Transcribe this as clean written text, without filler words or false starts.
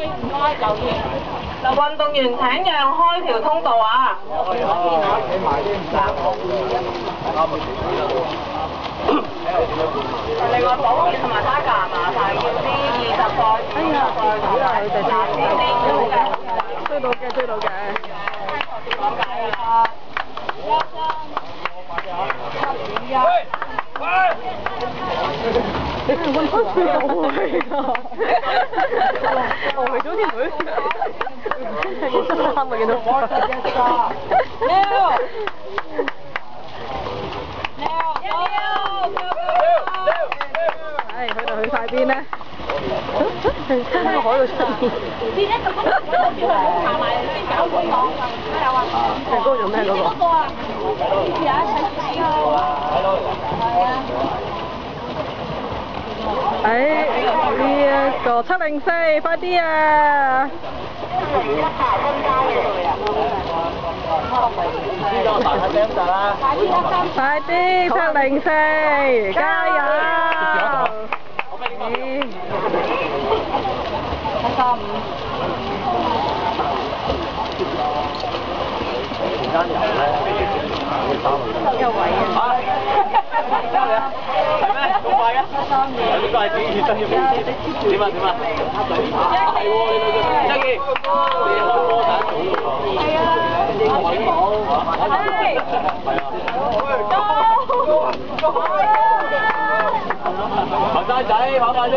唔該，留意。嗱，運動員請讓開條通道啊！另外保險同埋差價麻煩要啲20個、30個同埋30啲嘅。追到嘅，追到嘅。點講解啊？我開始又係㗎，我係早啲女，真係真啱啊！見到。唉，佢哋去晒邊咧？喺個海度出現。係嗰個做咩嗰個？呢一個704，快啲啊！快啲704，加油！135。有位啊！係咩？咁快嘅？呢個係自己熱身嘅模式。點啊？係喎，你開波仔。係啊。後生仔跑快啲！